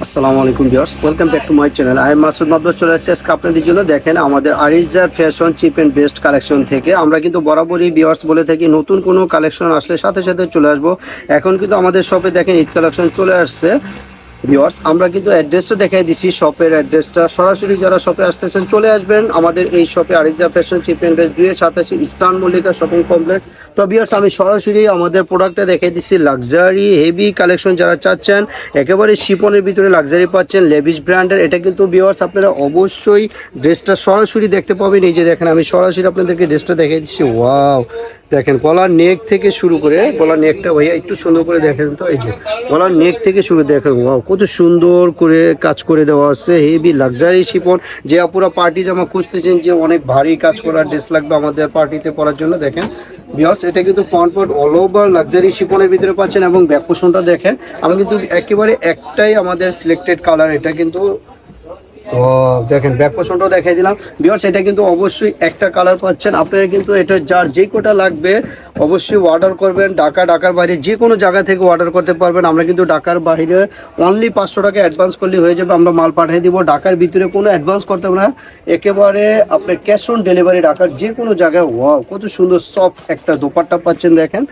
আসসালামু আলাইকুম viewers, welcome back to my channel. I am Masud Madbor. চলে আসছে আজকে আপনাদের জন্য। দেখেন, আমাদের Ariza fashion cheap and best collection থেকে আমরা কিন্তু বরাবরই ভিউয়ার্স বলে থাকি নতুন কোনো কালেকশন আসলে সাথে সাথে চলে আসবো। এখন কিন্তু আমাদের শপে দেখেন ঈদ কালেকশন চলে আসছে। ভিউয়ার্স, আমরা কিন্তু অ্যাড্রেসটা দেখাই দিছি, শপের অ্যাড্রেসটা। সরাসরি যারা শপে আসতেছেন চলে আসবেন আমাদের এই শপে, Ariza fashion cheap and best 287 eastern Mallika shopping complex. তো ভিউয়ার্স, আমি সরাসরি আমাদের প্রোডাক্টটা দেখাই দিচ্ছি। লাক্সারি হেভি কালেকশন যারা চাচ্ছেন, একেবারে শিপনের ভিতরে লাক্সারি পাচ্ছেন, লেভিস ব্র্যান্ডের। এটা কিন্তু ভিউয়ার্স আপনারা অবশ্যই ড্রেসটা সরাসরি দেখতে পাবেন। এই যে দেখেন, আমি সরাসরি আপনাদেরকে ড্রেসটা দেখাই দিচ্ছি। ওয়াও, দেখেন গলার নেক থেকে শুরু করে, গলার নেকটা ভাইয়া একটু সুন্দর করে দেখেন তো। এই যে গলার নেক থেকে শুরু দেখেন, ওয়াও কত সুন্দর করে কাজ করে দেওয়া আছে। Heavy luxury Shipon. যে আপুরা পার্টি জামা খুঁজতেছেন, যে অনেক ভারী কাজ করা ড্রেস লাগবে আমাদের পার্টিতে পরার জন্য, দেখেন ভিউয়ার্স এটা কিন্তু ফ্রন্ট অল ওভার লাক্সারি শিপনের ভিতরে পাচ্ছেন। এবং ব্যাক পোর্শনটা দেখেন, আমি কিন্তু একেবারে একটাই আমাদের সিলেক্টেড কালার। এটা কিন্তু ও দেখেন ব্যাক পোর্শনটাও দেখাই দিলাম ভিউয়ার্স। এটা কিন্তু অবশ্যই একটা কালার পাচ্ছেন আপনারা। কিন্তু এটা যার যে কোটা লাগবে অবশ্যই অর্ডার করবেন। ঢাকার বাইরে যে কোনো জায়গা থেকে অর্ডার করতে পারবেন। আমরা কিন্তু ঢাকার বাইরে অনলি 500 টাকা অ্যাডভান্স করলে হয়ে যাবে, আমরা মাল পাঠিয়ে দিব। ঢাকার ভিতরে কোনো অ্যাডভান্স করতে হবে না, একেবারে আপনার ক্যাশ অন ডেলিভারি। ঢাকার যে কোনো জায়গায়। ওয়াও কত সুন্দর সফট একটা দোপাট্টা পাচ্ছেন, দেখেন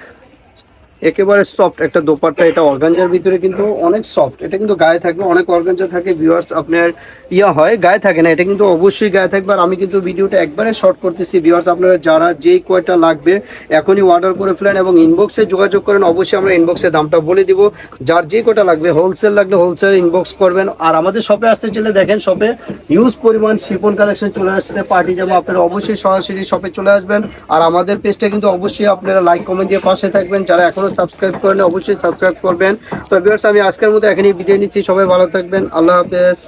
একেবারে সফট একটা দোপাট্টা। এটা অর্গানজার ভিতরে কিন্তু অনেক সফট। এটা কিন্তু গায়ে থাকবে, অনেক অর্গানজা থাকে ভিউয়ার্স আপনার হয়, গায়ে থাকে না। এটা কিন্তু অবশ্যই গায়ে থাকবে। আর আমি কিন্তু ভিডিওটা একবারে শর্ট করতেছি ভিউয়ার্স। আপনারা যারা যেই কয়টা লাগবে এখনই অর্ডার করে ফেলেন এবং ইনবক্সে যোগাযোগ করেন। অবশ্যই আমরা ইনবক্সে দামটা বলে দিব। যার যে কয়টা লাগবে, হোলসেল লাগলে হোলসেল ইনবক্স করবেন। আর আমাদের শপে আসতে চাইলে দেখেন, শপে হিউজ পরিমাণ শিপন কালেকশন চলে আসছে, পার্টি জামা। আপনারা অবশ্যই সরাসরি শপে চলে আসবেন। আর আমাদের পেজটা কিন্তু অবশ্যই আপনারা লাইক কমেন্ট দিয়ে পাশে থাকবেন। যারা এখনো সাবস্ক্রাইব করেন অবশ্যই সাবস্ক্রাইব করবেন। তো ভিউয়ার্স, আমি আজকের মতো এখানেই বিদায় নিচ্ছি। সবাই ভালো থাকবেন, আল্লাহ হাফেজ।